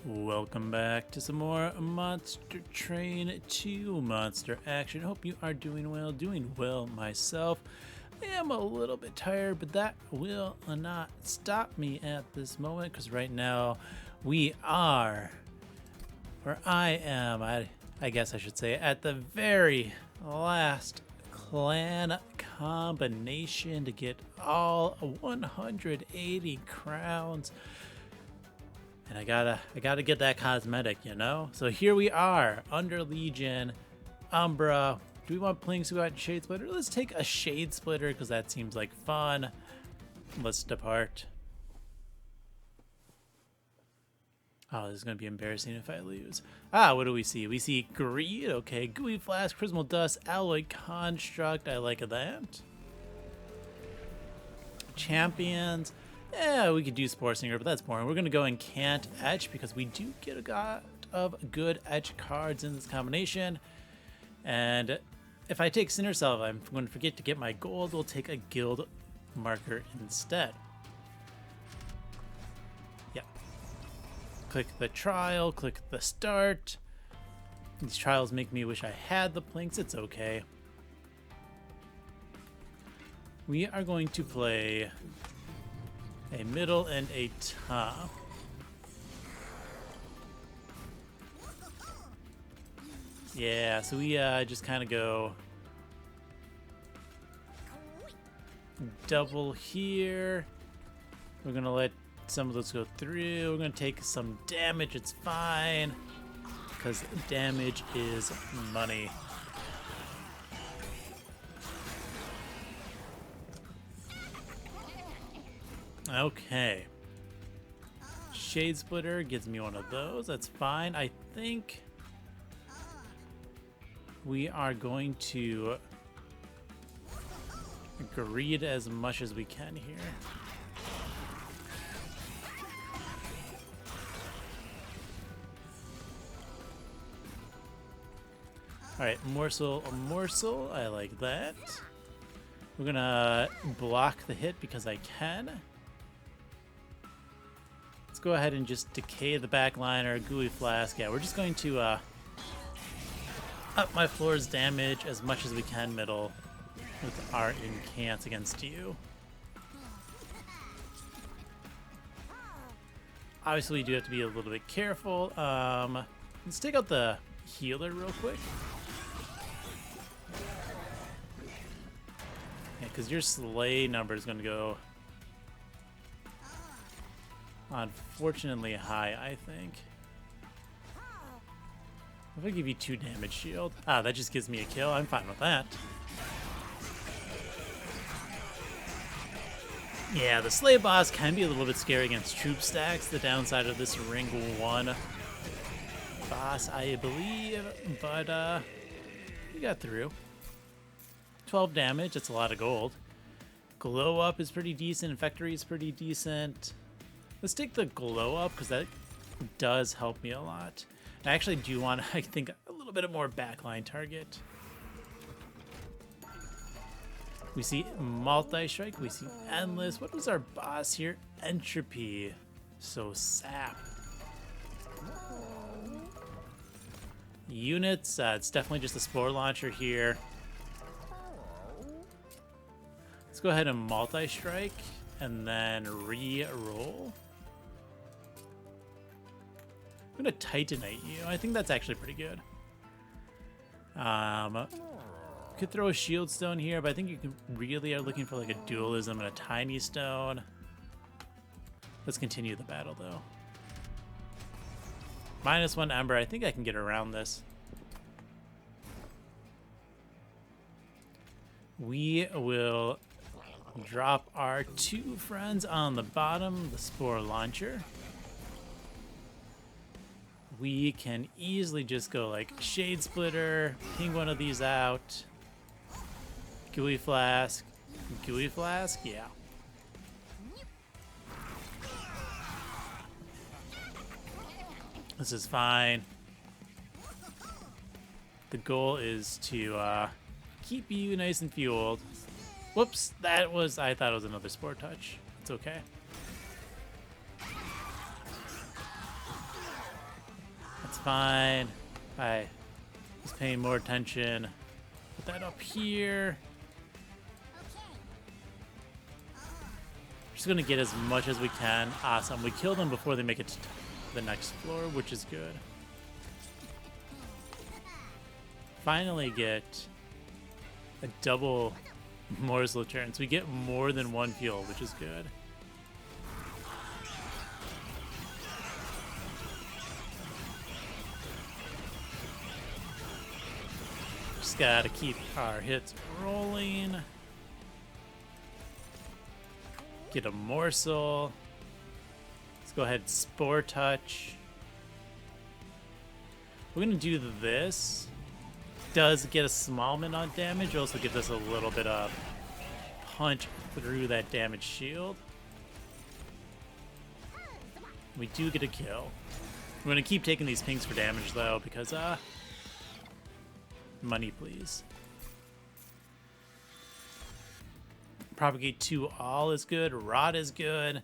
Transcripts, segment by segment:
Welcome back to some more Monster Train 2 Monster Action. Hope you are doing well myself. I am a little bit tired, but that will not stop me at this moment because right now we are, or I am, I guess I should say, at the very last clan combination to get all 180 crowns. And I gotta get that cosmetic, you know? So here we are, Underlegion, Umbra. Do we want Pling Squat and Shade Splitter? Let's take a Shade Splitter because that seems like fun. Let's depart. Oh, this is gonna be embarrassing if I lose. Ah, what do we see? We see Greed, okay, Gooey Flask, Prismal Dust, Alloy Construct, I like that. Champions. Yeah, we could do Spore Singer, but that's boring. We're going to go in Can't Etch because we do get a lot of good Etch cards in this combination. And if I take Sinner Salve, I'm going to forget to get my gold. We'll take a Guild Marker instead. Yeah. Click the Trial, click the Start. These trials make me wish I had the Plinks. It's okay. We are going to play a middle and a top. Yeah, so we just kind of go double here. We're gonna let some of those go through. We're gonna take some damage, it's fine, because damage is money. Okay. Shade Splitter gives me one of those. That's fine. I think we are going to greed as much as we can here. Alright, Morsel, a Morsel. I like that. We're gonna block the hit because I can. Let's go ahead and just decay the backliner, Gooey Flask. Yeah, we're just going to up my floor's damage as much as we can middle with our incants against you. Obviously, we do have to be a little bit careful. Let's take out the healer real quick. Yeah, because your slay number is going to go unfortunately high, I think. If I give you 2 damage shield. Ah, that just gives me a kill. I'm fine with that. Yeah, the Slay boss can be a little bit scary against troop stacks. The downside of this Ring 1 boss, I believe. But, we got through. 12 damage, that's a lot of gold. Glow Up is pretty decent. Infectory is pretty decent. Let's take the Glow Up because that does help me a lot. I actually do want, I think, a little bit more backline target. We see Multi-Strike. We see Endless. What was our boss here? Entropy. So Sap. Units. It's definitely just a Spore Launcher here. Let's go ahead and Multi-Strike and then re-roll. I'm gonna Titanite you. I think that's actually pretty good. Could throw a Shield Stone here, but I think you can really are looking for like a Dualism and a Tiny Stone. Let's continue the battle though. -1 Ember. I think I can get around this. We will drop our 2 friends on the bottom, the Spore Launcher. We can easily just go like Shade Splitter, ping one of these out. Gooey Flask. Gooey Flask? Yeah. This is fine. The goal is to keep you nice and fueled. Whoops, that was, I thought it was another Spore Touch. It's okay. That's fine. I was paying more attention. Put that up here. Just gonna get as much as we can. Awesome. We kill them before they make it to the next floor, which is good. Finally get a double Morsel turn, so we get more than one fuel, which is good. Just gotta keep our hits rolling. Get a Morsel. Let's go ahead and Spore Touch. We're gonna do this. Does get a small amount of damage, also gives us a little bit of punch through that damage shield. We do get a kill. We're gonna keep taking these pings for damage though, because money please. Propagate 2 all is good, Rot is good,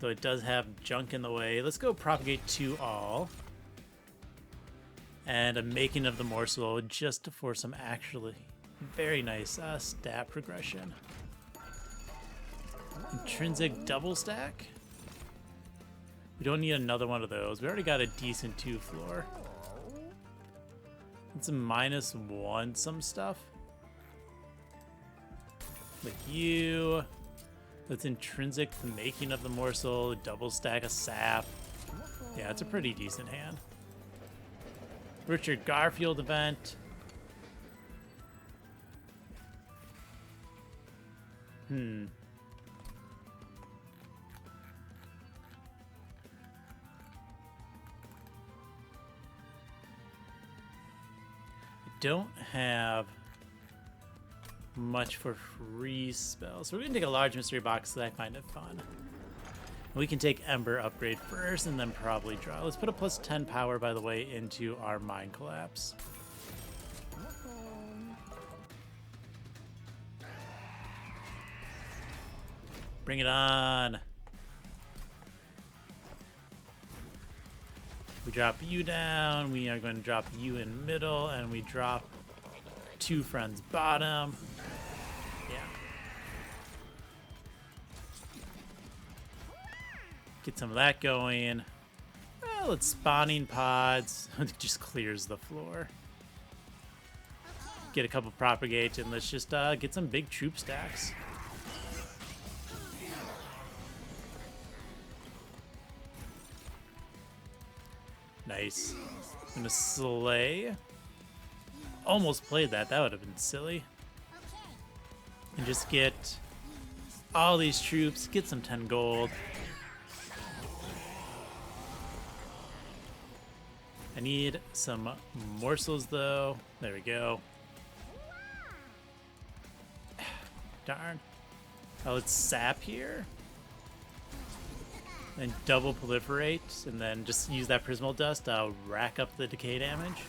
though it does have junk in the way. Let's go Propagate 2 all. And a Making of the Morsel just for some actually very nice stat progression. Intrinsic double stack. We don't need another one of those. We already got a decent 2 floor. It's a -1 some stuff. Like you. That's intrinsic, the Making of the Morsel, double stack of sap. Yeah, it's a pretty decent hand. Richard Garfield event. Don't have much for free spells, so we're gonna take a large mystery box because I find it fun. We can take Ember upgrade first and then probably draw. Let's put a +10 power, by the way, into our Mind Collapse. Bring it on. We drop you down. We are going to drop you in middle, and we drop 2 friends bottom. Yeah. Get some of that going. Well, it's spawning pods. It just clears the floor. Get a couple propagate, and let's just get some big troop stacks. Nice. I'm gonna slay. Almost played that. That would have been silly. And just get all these troops. Get some 10 gold. I need some morsels though. There we go. Darn. Oh, let's sap here. And double proliferate, and then just use that Prismal Dust to rack up the decay damage.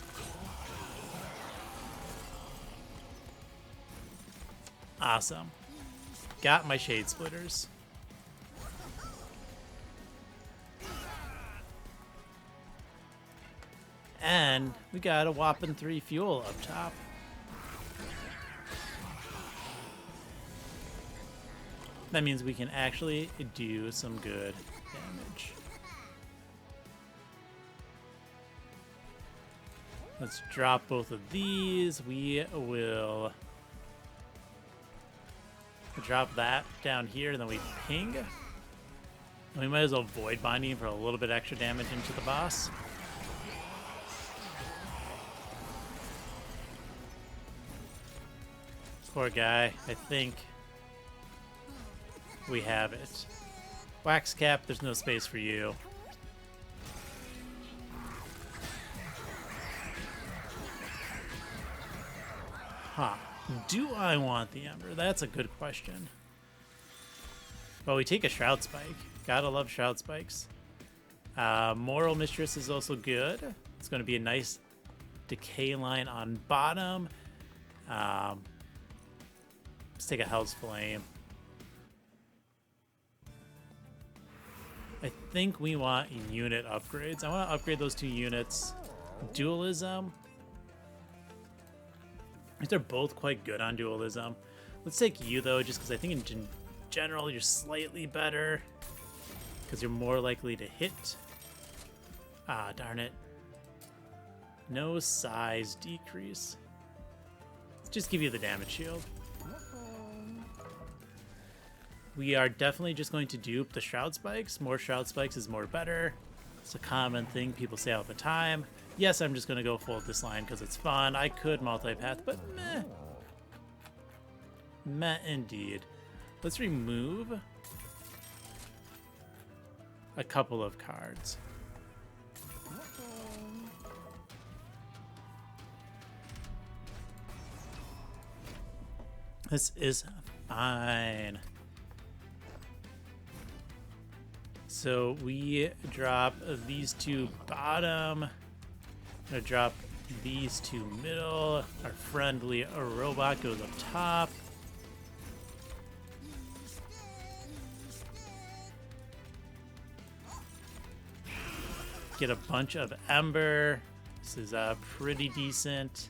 Awesome. Got my Shade Splitters. And we got a whopping 3 fuel up top. That means we can actually do some good damage. Let's drop both of these. We will drop that down here, and then we ping. And we might as well Void Binding for a little bit extra damage into the boss. Poor guy. I think we have it. Wax Cap, there's no space for you. Huh. Do I want the Ember? That's a good question. Well, we take a Shroud Spike. Gotta love Shroud Spikes. Moral Mistress is also good. It's going to be a nice decay line on bottom. Let's take a Hell's Flame. I think we want unit upgrades. I want to upgrade those 2 units. Dualism. They're both quite good on dualism. Let's take you, though, just because I think in general you're slightly better. Because you're more likely to hit. Ah, darn it. No size decrease. Let's just give you the damage shield. We are definitely just going to dupe the Shroud Spikes. More Shroud Spikes is more better. It's a common thing people say all the time. Yes, I'm just going to go full this line because it's fun. I could multipath, but meh. Meh indeed. Let's remove a couple of cards. This is fine. So we drop these 2 bottom. I'm gonna drop these 2 middle. Our friendly robot goes up top. Get a bunch of Ember. This is pretty decent.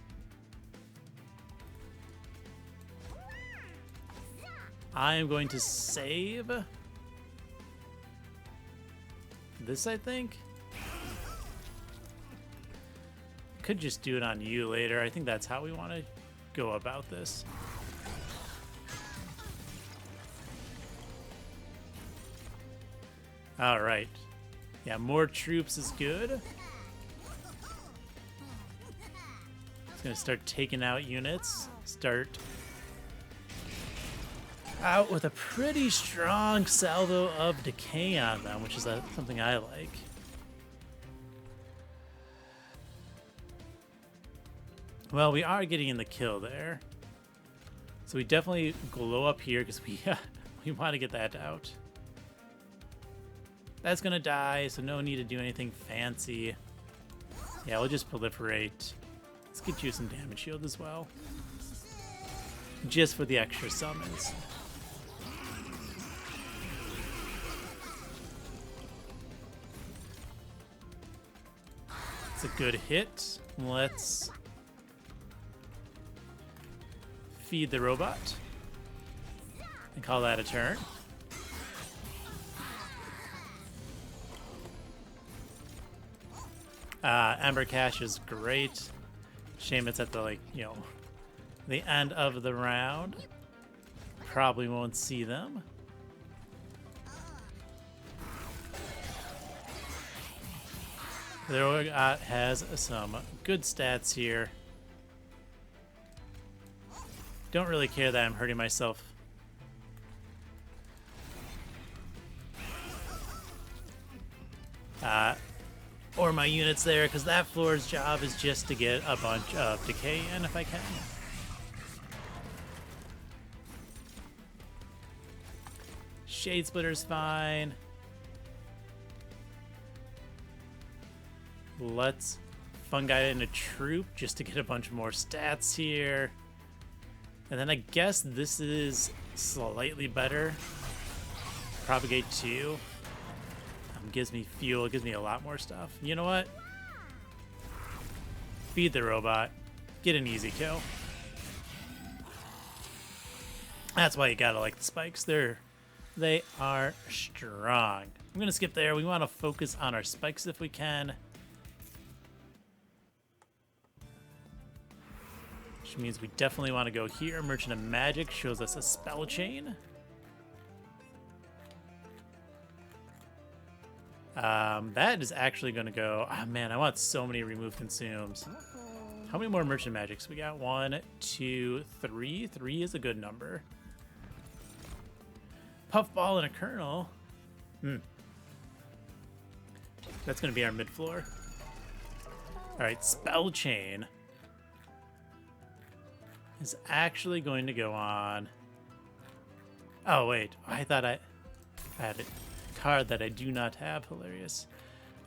I am going to save this, I think. Could just do it on you later. I think that's how we want to go about this. All right. Yeah, more troops is good. It's gonna start taking out units. Start out with a pretty strong salvo of decay on them, which is something I like. Well, we are getting in the kill there. So we definitely glow up here because we want to get that out. That's going to die, so no need to do anything fancy. Yeah, we'll just proliferate. Let's get you some damage shield as well. Just for the extra summons. It's a good hit. Let's feed the robot and call that a turn. Ember Cache is great. Shame it's at the, the end of the round. Probably won't see them. The robot has some good stats here. Don't really care that I'm hurting myself. Or my units there, because that floor's job is just to get a bunch of decay in if I can. Shade Splitter's fine. Let's fungi it in a troop just to get a bunch more stats here. And then I guess this is slightly better. Propagate 2. Gives me fuel, it gives me a lot more stuff. You know what? Feed the robot. Get an easy kill. That's why you gotta like the spikes. They are strong. I'm gonna skip there. We want to focus on our spikes if we can. Which means we definitely want to go here. Merchant of Magic shows us a spell chain. That is actually going to go... Oh, man, I want so many remove consumes. How many more Merchant Magics we got? 1, 2, 3. 3 is a good number. Puffball and a Kernel. That's going to be our mid-floor. Alright, Spell Chain is actually going to go on... Oh, wait. I thought I had it. Card that I do not have. Hilarious.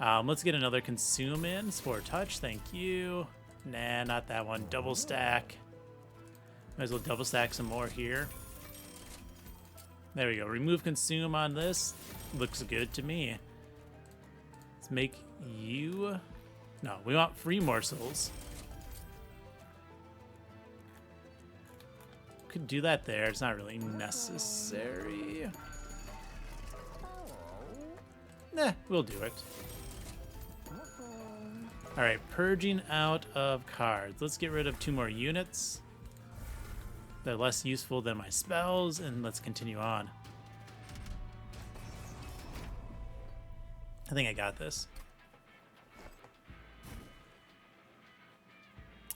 Let's get another consume in. Spore Touch, thank you. Nah, not that one. Double stack. Might as well double stack some more here. There we go. Remove consume on this. Looks good to me. Let's make you... No, we want free morsels. Could do that there. It's not really necessary. Nah, we'll do it. Alright, purging out of cards. Let's get rid of 2 more units. They're less useful than my spells, and let's continue on. I think I got this.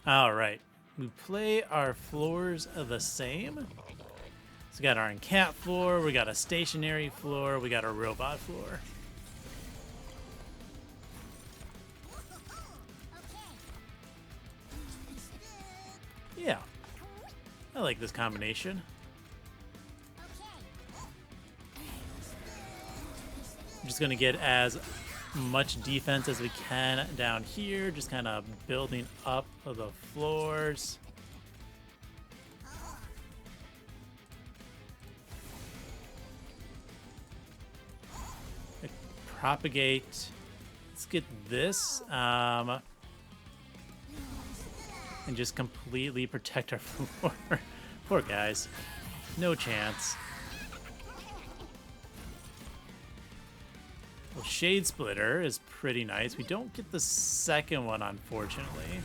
Alright. We play our floors the same. So we got our encamp floor, we got a stationary floor, we got a robot floor. Yeah. I like this combination. I'm just gonna get as much defense as we can down here, just kind of building up the floors. Propagate. Let's get this and just completely protect our floor. Poor guys, no chance. Well, Shade Splitter is pretty nice. We don't get the second one, unfortunately.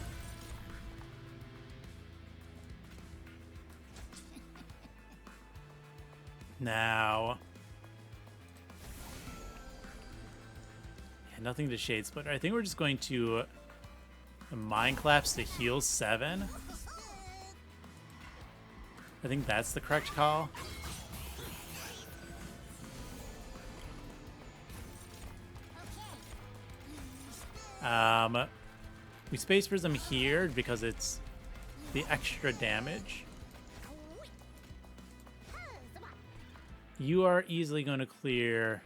Now... yeah, nothing to Shade Splitter. I think we're just going to Mind Collapse to heal 7. I think that's the correct call. We Space Prism here because it's the extra damage. You are easily going to clear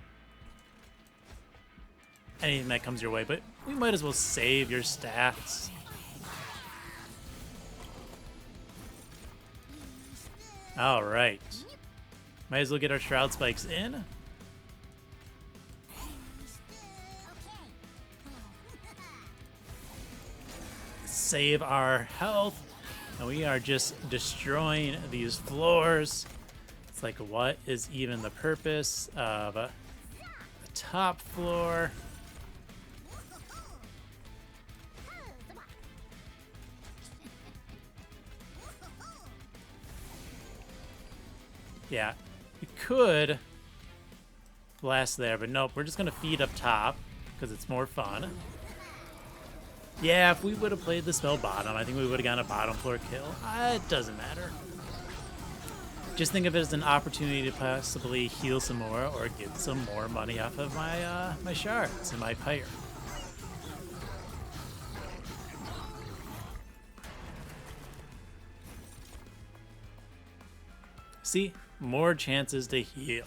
anything that comes your way, but we might as well save your stats. All right. Might as well get our Shroud Spikes in. Save our health, and we are just destroying these floors. It's like, what is even the purpose of a top floor? Yeah, you could blast there, but nope, we're just gonna feed up top because it's more fun. Yeah, if we would have played the spell bottom, I think we would have gotten a bottom floor kill. It doesn't matter. Just think of it as an opportunity to possibly heal some more or get some more money off of my my shards and my pyre. See? More chances to heal.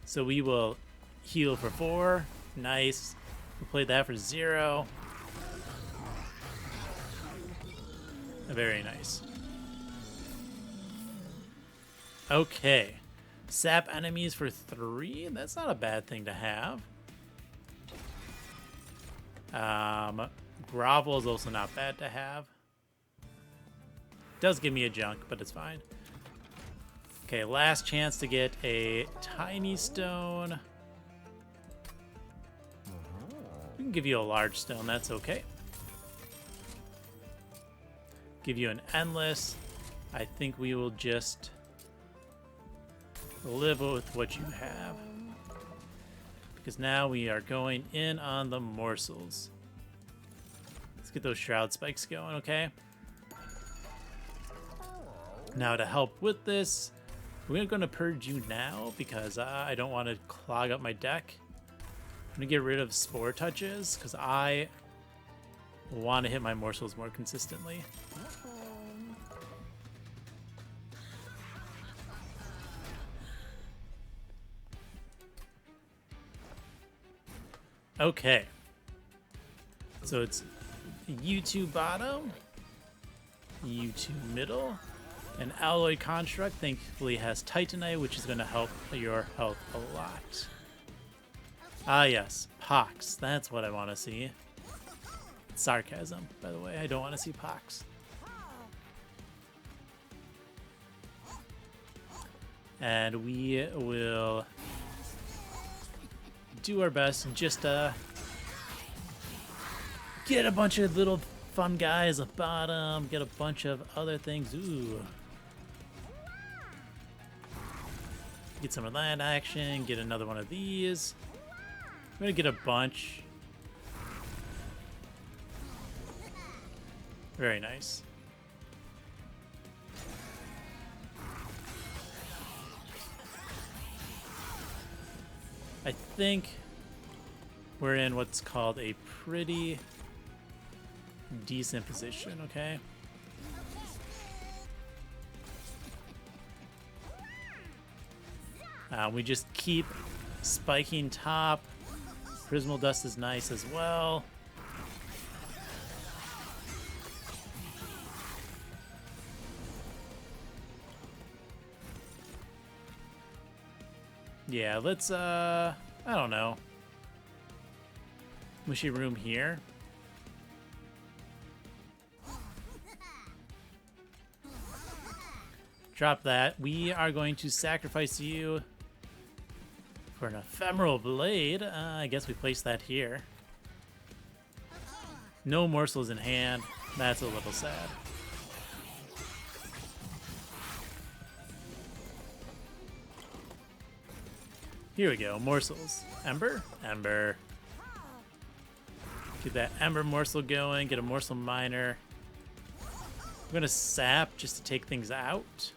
So we will heal for 4. Nice. We played that for 0. Very nice. Okay. Sap enemies for 3. That's not a bad thing to have. Grovel is also not bad to have. Does give me a junk, but it's fine. Okay, last chance to get a tiny stone. We can give you a large stone, that's okay. Give you an endless. I think we will just live with what you have. Because now we are going in on the morsels. Let's get those shroud spikes going, okay? Now to help with this, we're going to purge you now because I don't want to clog up my deck. I'm going to get rid of Spore Touches because I want to hit my morsels more consistently. Okay. So it's U2 bottom, U2 middle, and Alloy Construct thankfully has Titanite, which is going to help your health a lot. Ah, yes. Pox. That's what I want to see. Sarcasm, by the way. I don't want to see pox. And we will do our best and just get a bunch of little fun guys at bottom, get a bunch of other things. Ooh. Get some of that action, get another one of these. I'm gonna get a bunch. Very nice. I think we're in what's called a pretty decent position, okay? We just keep spiking top. Prismal Dust is nice as well. Yeah, let's, I don't know. Mushy room here. Drop that. We are going to sacrifice you for an ephemeral blade. I guess we place that here. No morsels in hand. That's a little sad. Here we go. Morsels. Ember? Ember. Get that Ember Morsel going. Get a Morsel Miner. I'm going to sap just to take things out.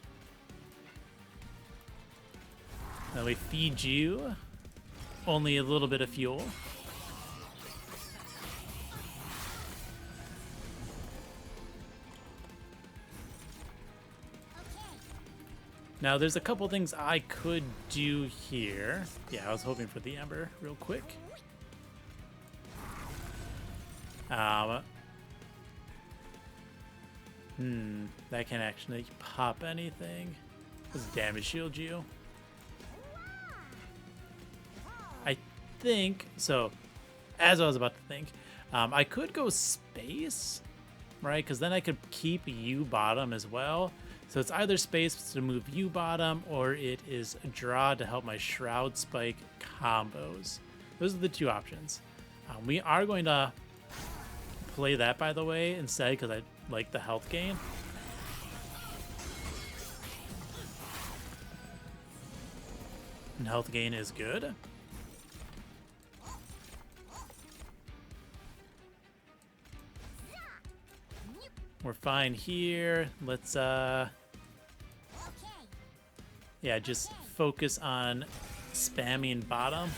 Then we feed you only a little bit of fuel. Now there's a couple things I could do here. Yeah, I was hoping for the Ember real quick. That can actually pop anything. Let's damage shield you. I think, so as I was about to think, I could go space, right? Because then I could keep you bottom as well. So it's either space to move you bottom, or it is a draw to help my Shroud Spike combos. Those are the two options. We are going to play that, by the way, instead, because I like the health gain. And health gain is good. We're fine here. Let's, yeah, just focus on spamming bottom.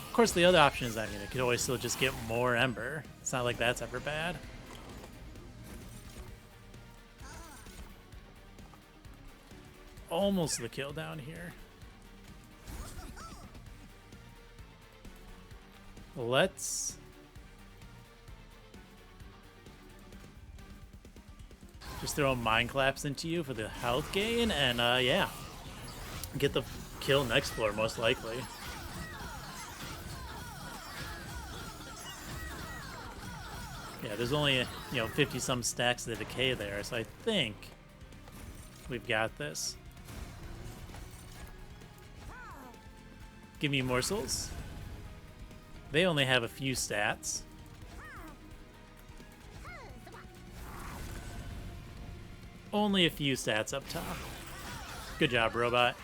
Of course, the other option is, I mean, I could always still just get more Ember. It's not like that's ever bad. Almost the kill down here. Let's... just throw Mind Collapse into you for the health gain, and yeah, get the kill next floor most likely. Yeah, there's only 50 some stacks of the decay there, so I think we've got this. Give me morsels. They only have a few stats. Only a few stats up top. Good job, robot.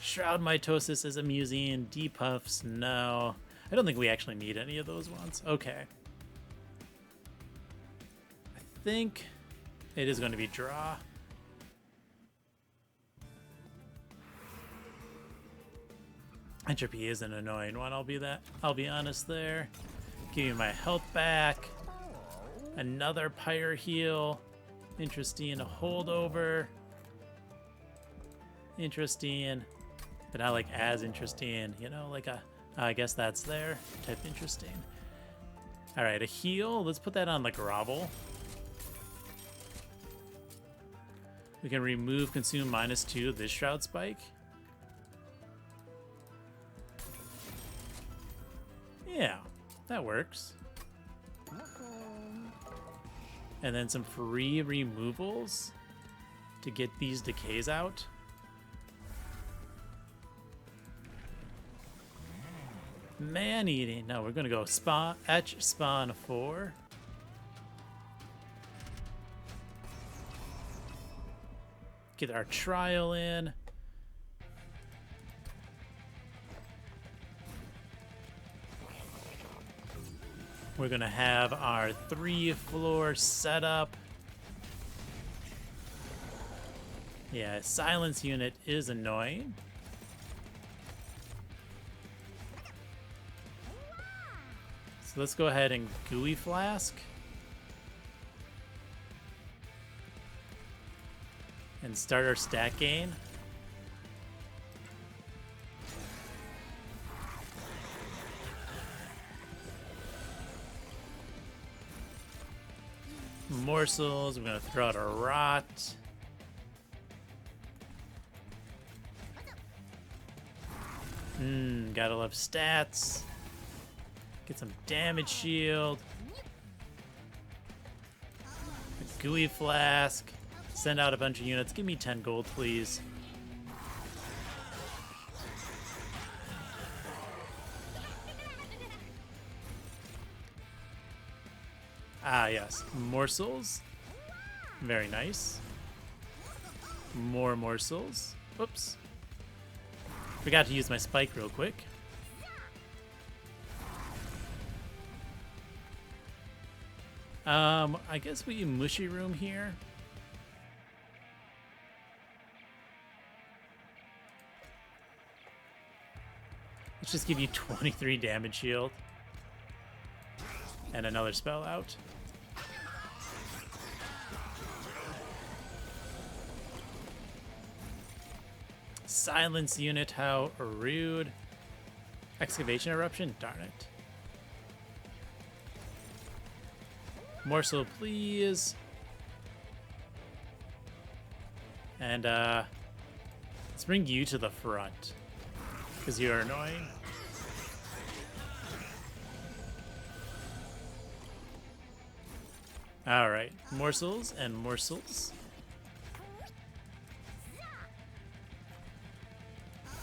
Shroud Mitosis is amusing. Depuffs, no. I don't think we actually need any of those ones. Okay. I think it is going to be draw. Entropy is an annoying one, I'll be honest there. Give me my health back. Another Pyre heal. Interesting. A holdover. Interesting. But not like as interesting, like a, I guess that's there type interesting. All right, a heal. Let's put that on the grovel. We can remove consume -2 of this Shroud Spike. Yeah, that works. And then some free removals to get these decays out. Man-eating. No, we're gonna go etch spawn 4. Get our trial in. We're gonna have our 3-floor setup. Yeah, silence unit is annoying. So let's go ahead and gooey flask. And start our stat gain. Morsels, we're gonna throw out a rot. Gotta love stats. Get some damage shield. A gooey flask. Send out a bunch of units. Give me 10 gold, please. Ah, yes. Morsels. Very nice. More morsels. Whoops. Forgot to use my spike real quick. I guess we mushy room here. Let's just give you 23 damage shield. And another spell out. Silence unit, how rude. Excavation eruption, darn it. Morsel, please. And let's bring you to the front, because you are annoying. Alright, morsels and morsels.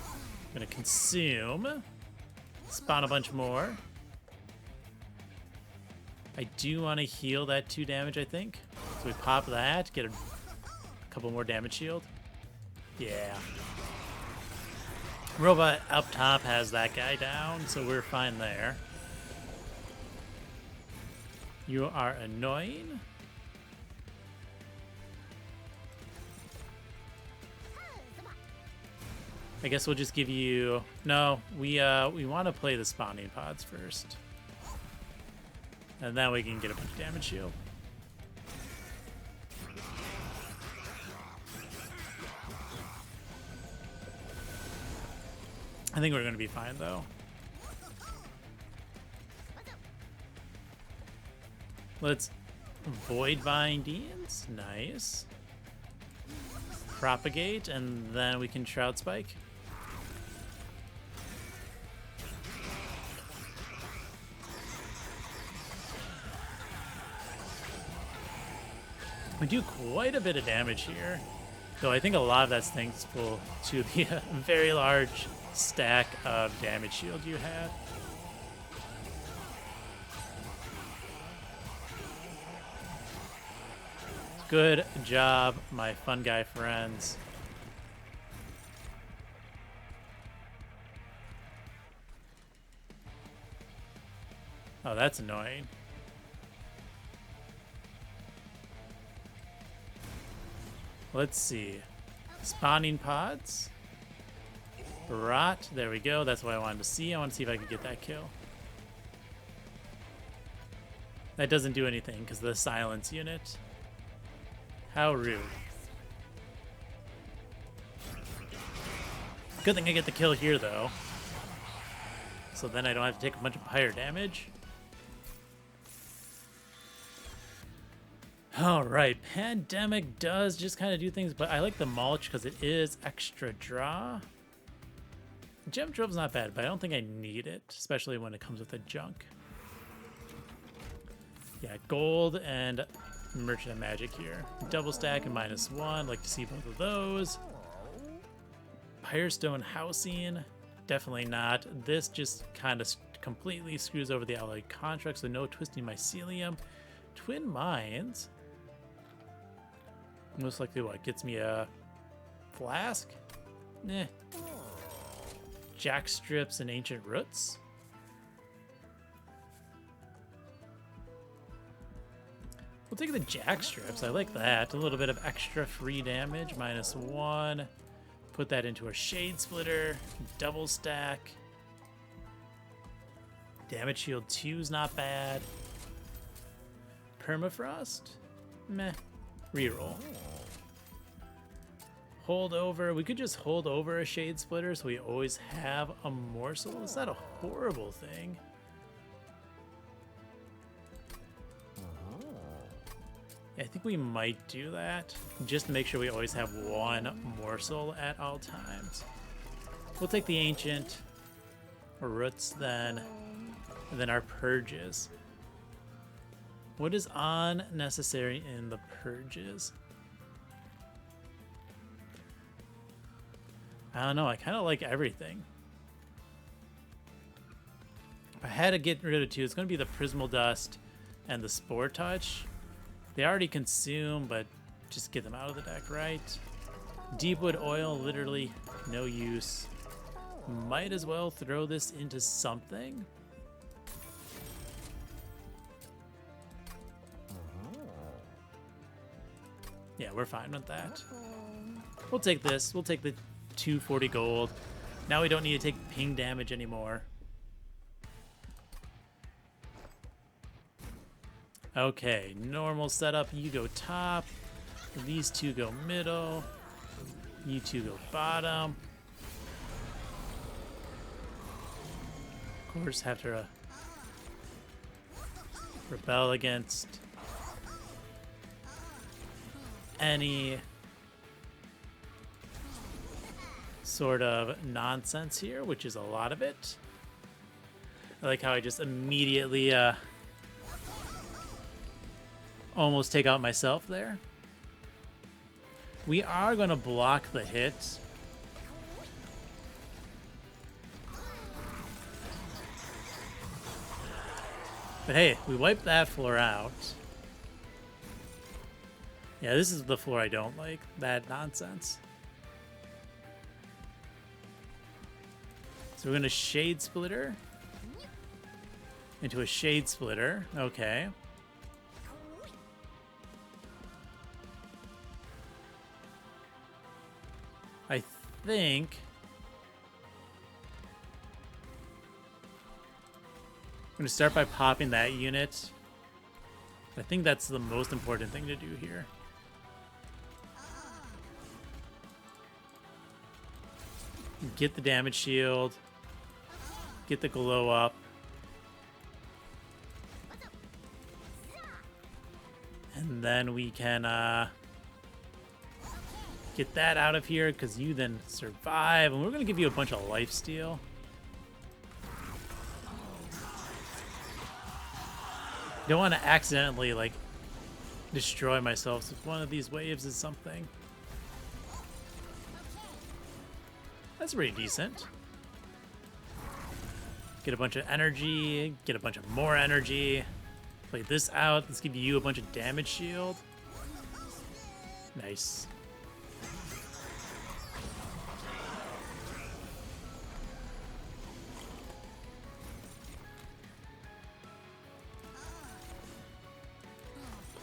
I'm gonna consume. Spawn a bunch more. I do want to heal that 2 damage, I think. So we pop that, get a couple more damage shield. Yeah. Robot up top has that guy down, so we're fine there. You are annoying. I guess we'll just give you... No, we want to play the spawning pods first. And then we can get a bunch of damage shield. I think we're going to be fine, though. Let's Void Bindings. Nice. Propagate, and then we can Shroud Spike. We do quite a bit of damage here, though I think a lot of that's thanks to the very large stack of damage shield you had. Good job, my fun guy friends. Oh, that's annoying. Let's see. Spawning pods. Rot. There we go. That's what I wanted to see. I want to see if I could get that kill. That doesn't do anything because of the silence unit. How rude. Good thing I get the kill here, though. So then I don't have to take a bunch of pyre damage. All right, Pandemic does just kind of do things, but I like the mulch because it is extra draw. Gem Drove's not bad, but I don't think I need it, especially when it comes with the junk. Yeah, gold and Merchant of Magic here. Double stack and -1. Like to see both of those. Firestone Housing, definitely not. This just kind of completely screws over the alloy contract, so no Twisting Mycelium. Twin Mines. Most likely what? Gets me a flask? Eh. Jack Strips and Ancient Roots. We'll take the Jack Strips. I like that. A little bit of extra free damage. -1. Put that into a Shade Splitter. Double stack. Damage Shield 2 is not bad. Permafrost? Meh. Reroll. Hold over. We could just hold over a Shade Splitter so we always have a Morsel. It's not a horrible thing. I think we might do that, just to make sure we always have one Morsel at all times. We'll take the Ancient Roots then, and then our Purges. What is unnecessary in the Purges? I don't know, I kind of like everything. If I had to get rid of two, it's going to be the Prismal Dust and the Spore Touch. They already consume, but just get them out of the deck, right? Deepwood Oil, literally no use. Might as well throw this into something. Yeah, we're fine with that. We'll take this. We'll take the 240 gold. Now we don't need to take ping damage anymore. Okay, normal setup. You go top. These two go middle. You two go bottom. Of course, have to rebel against any sort of nonsense here, which is a lot of it. I like how I just immediately almost take out myself there. We are going to block the hit. But hey, we wiped that floor out. Yeah, this is the floor I don't like. That nonsense. So we're going to Shade Splitter into a Shade Splitter. Okay. I think I'm going to start by popping that unit. I think that's the most important thing to do here. Get the damage shield. Get the glow up. And then we can get that out of here because you then survive. And we're going to give you a bunch of lifesteal. Don't want to accidentally, like, destroy myself if one of these waves is something. That's pretty decent. Get a bunch of energy, get a bunch of more energy. Play this out. Let's give you a bunch of damage shield. Nice.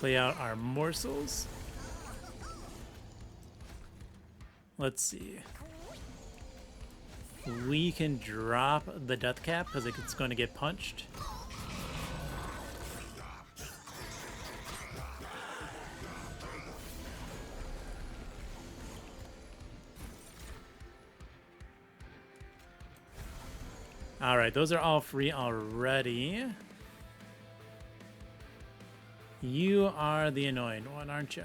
Play out our morsels. Let's see. We can drop the death cap because it's going to get punched. All right, those are all free already. You are the annoying one, aren't you?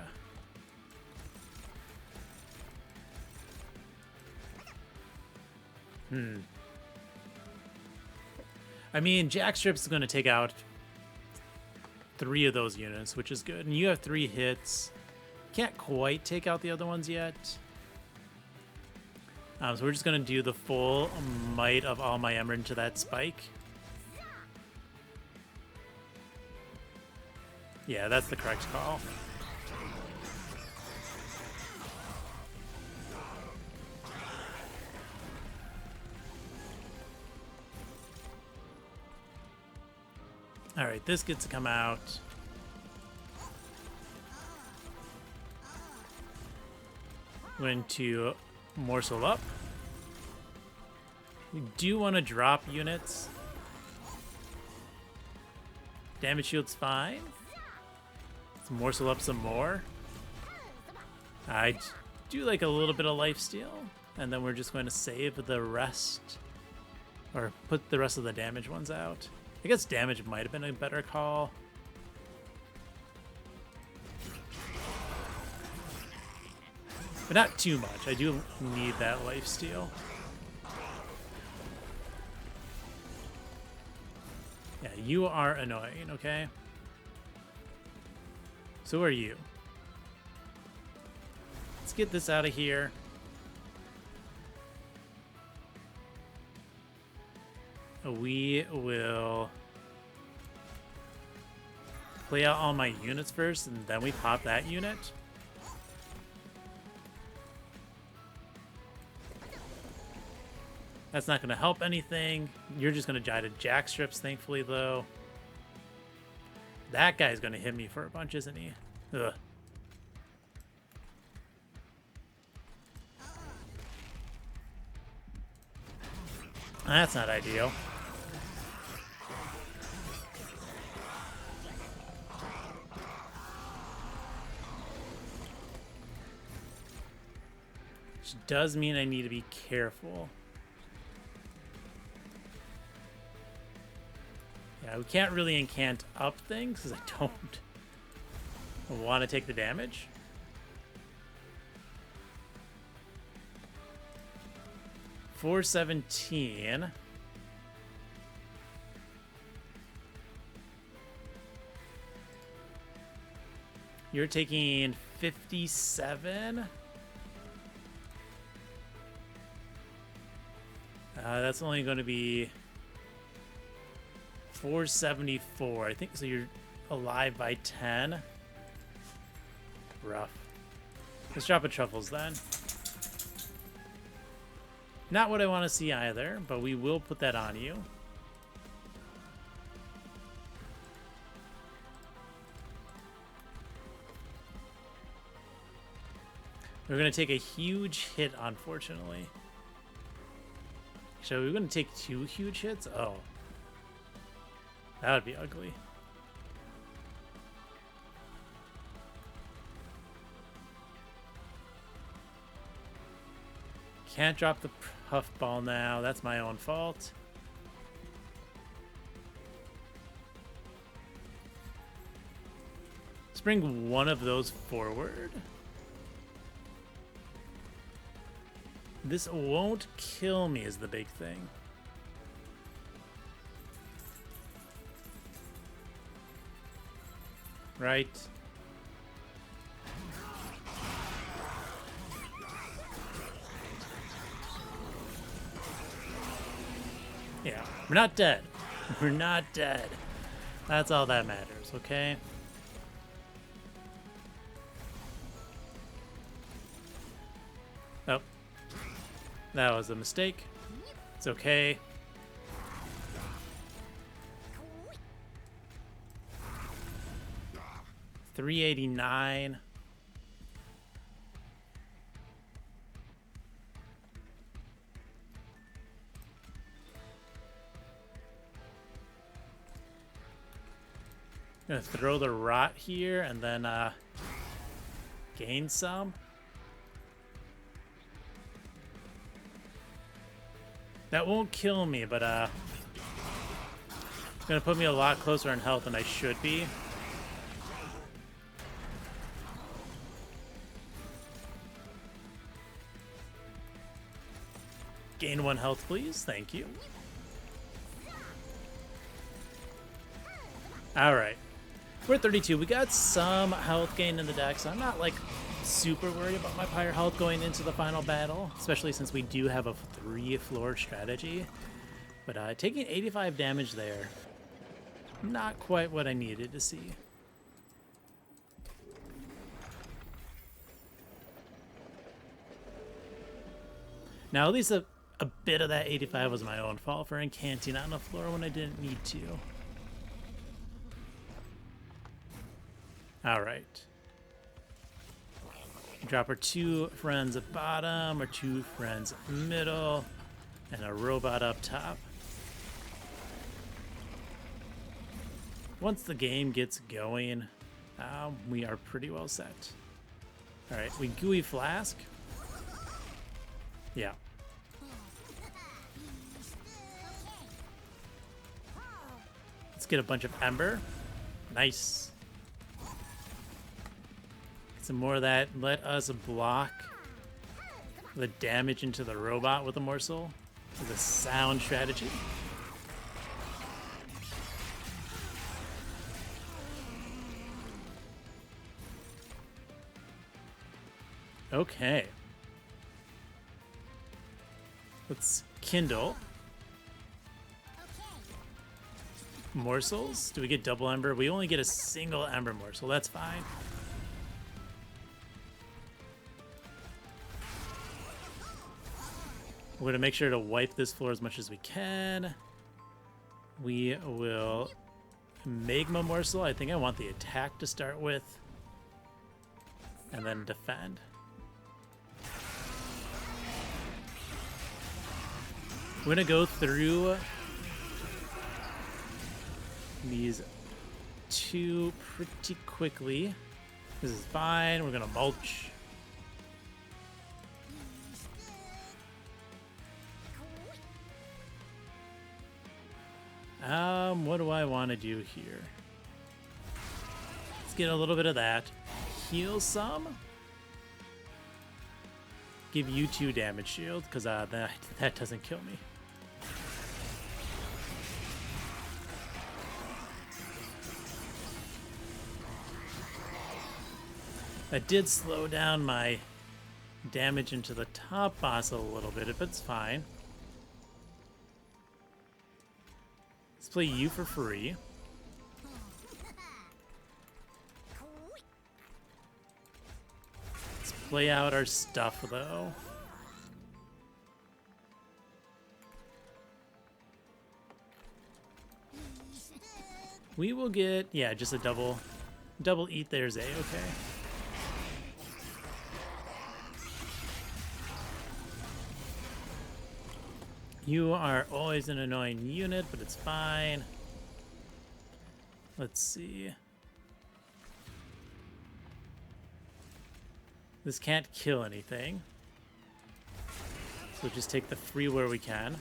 I mean, Jackstrip's is going to take out 3 of those units, which is good. And you have 3 hits. Can't quite take out the other ones yet. So we're just going to do the full might of all my Ember into that spike. Yeah, that's the correct call. All right, this gets to come out. Going to Morsel up. We do want to drop units. Damage shield's fine. Let's Morsel up some more. I do like a little bit of lifesteal, and then we're just going to save the rest, or put the rest of the damage ones out. I guess damage might have been a better call. But not too much. I do need that lifesteal. Yeah, you are annoying, okay? So are you. Let's get this out of here. We will play out all my units first, and then we pop that unit. That's not going to help anything. You're just going to die to Jackstrips, thankfully, though. That guy's going to hit me for a bunch, isn't he? Ugh. That's not ideal. Which does mean I need to be careful. Yeah, we can't really incant up things because I don't want to take the damage. $417. You're taking 57. That's only going to be 474. I think so. You're alive by 10. Rough. Let's drop a Truffles then. Not what I want to see either, but we will put that on you. We're going to take a huge hit, unfortunately. So we're going to take 2 huge hits? Oh. That would be ugly. Can't drop the puffball now. That's my own fault. Let's bring one of those forward. This won't kill me is the big thing. Right? Yeah, we're not dead. We're not dead. That's all that matters, okay? Oh. That was a mistake. It's okay. $389. Gonna throw the rot here and then gain some. That won't kill me, but it's gonna put me a lot closer in health than I should be. Gain 1 health, please. Thank you. All right. We're at 32. We got some health gain in the deck, so I'm not like super worried about my pyre health going into the final battle, especially since we do have a 3-floor strategy. But taking 85 damage there, not quite what I needed to see. Now, at least a bit of that 85 was my own fault for incanting on the floor when I didn't need to. All right. Drop our 2 friends at bottom, our 2 friends middle, and a robot up top. Once the game gets going, we are pretty well set. All right, we gooey flask. Yeah. Let's get a bunch of ember. Nice. Get some more of that. Let us block the damage into the robot with a morsel. It's a sound strategy. Okay. Let's kindle. Morsels? Do we get double ember? We only get a single ember morsel. That's fine. We're going to make sure to wipe this floor as much as we can. We will magma morsel. I think I want the attack to start with. And then defend. We're going to go through these 2 pretty quickly. This is fine. We're going to mulch. What do I want to do here? Let's get a little bit of that. Heal some. Give you 2 damage shield, because that doesn't kill me. That did slow down my damage into the top boss a little bit, but it's fine. Let's play you for free. Let's play out our stuff, though. We will get, yeah, just a double eat there, Zay, okay. You are always an annoying unit, but it's fine. Let's see. This can't kill anything. So just take the free where we can.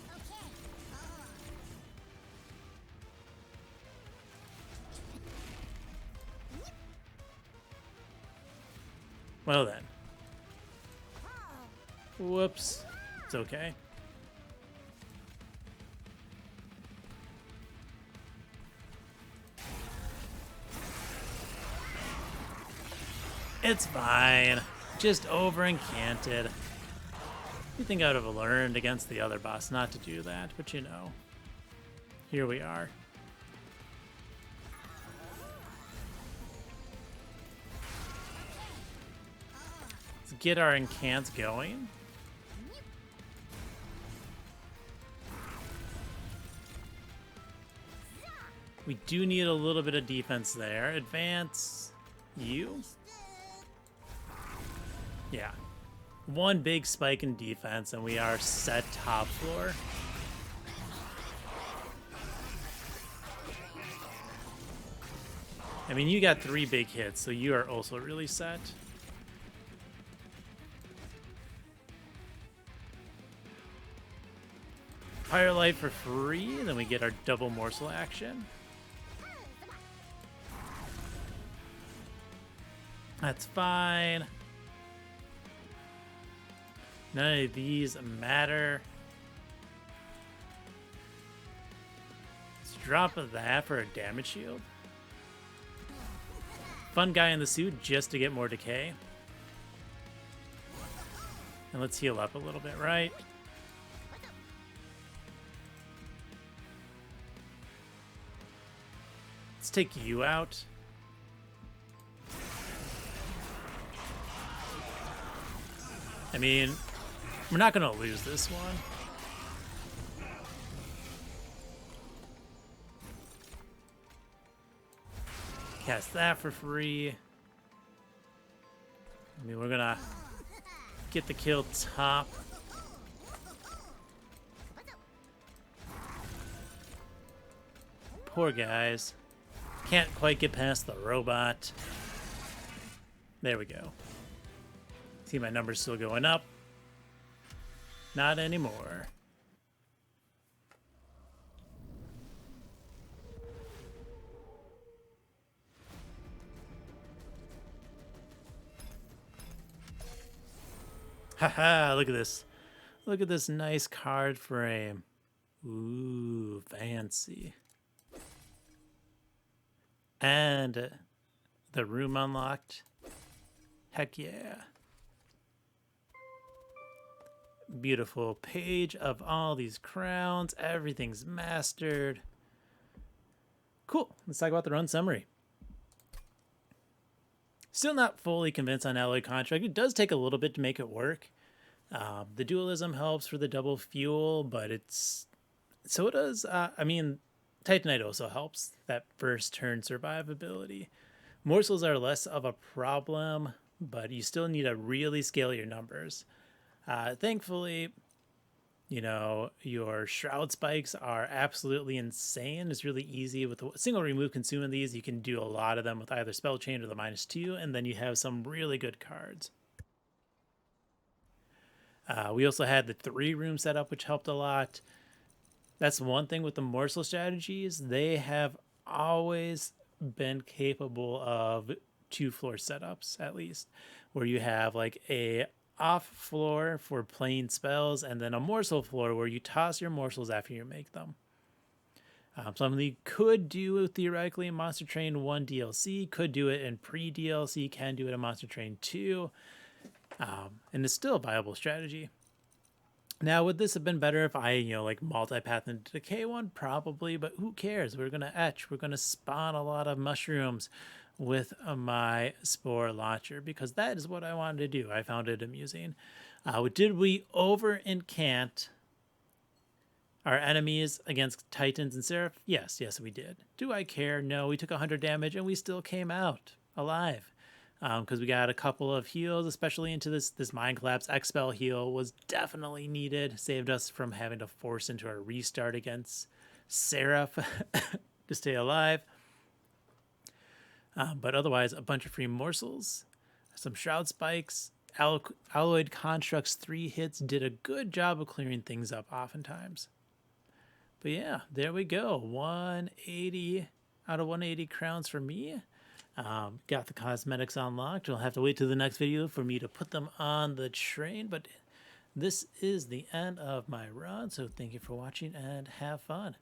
Well then. Whoops. It's okay. It's fine. Just over incanted. You think I would have learned against the other boss not to do that, but you know. Here we are. Let's get our incants going. We do need a little bit of defense there. Advance you. Yeah. 1 big spike in defense and we are set top floor. I mean, you got 3 big hits, so you are also really set. Fire Light for free, then we get our double morsel action. That's fine. None of these matter. drop of that for a damage shield. Fun guy in the suit just to get more decay. And let's heal up a little bit, right? Let's take you out. I mean, we're not going to lose this one. Cast that for free. I mean, we're going to get the kill top. Poor guys. Can't quite get past the robot. There we go. See my numbers still going up. Not anymore. Haha, look at this. Look at this nice card frame. Ooh, fancy. And the room unlocked. Heck yeah. Beautiful page of all these crowns. Everything's mastered. Cool. Let's talk about the run summary. Still not fully convinced on Alloy Contract. It does take a little bit to make it work. The dualism helps for the double fuel, but so does, I mean, Titanite also helps, that first turn survivability. Morsels are less of a problem, but you still need to really scale your numbers. Thankfully, you know, your shroud spikes are absolutely insane. It's really easy with a single remove consuming these. You can do a lot of them with either spell chain or the -2, and then you have some really good cards. We also had the 3-room setup, which helped a lot. That's one thing with the Morsel strategies. They have always been capable of 2-floor setups, at least, where you have like a off floor for playing spells and then a morsel floor where you toss your morsels after you make them. Something you could do theoretically in Monster Train 1 DLC, could do it in pre-DLC, can do it in Monster Train 2, and it's still a viable strategy. Now, would this have been better if I, you know, like multi-path into Decay one? Probably, but who cares? We're going to etch. We're going to spawn a lot of mushrooms with my spore launcher because that is what I wanted to do. I found it amusing. Did we over-incant our enemies against Titans and Seraph? Yes, we did. Do I care? No, we took 100 damage and we still came out alive. Because we got a couple of heals, especially into this Mind Collapse. Expel heal was definitely needed. Saved us from having to force into a restart against Seraph to stay alive. But otherwise, a bunch of free morsels, some shroud spikes, alloyed constructs, 3 hits, did a good job of clearing things up oftentimes. But yeah, there we go. 180 out of 180 crowns for me. Got the cosmetics unlocked. You'll have to wait till the next video for me to put them on the train, but this is the end of my run, so thank you for watching and have fun.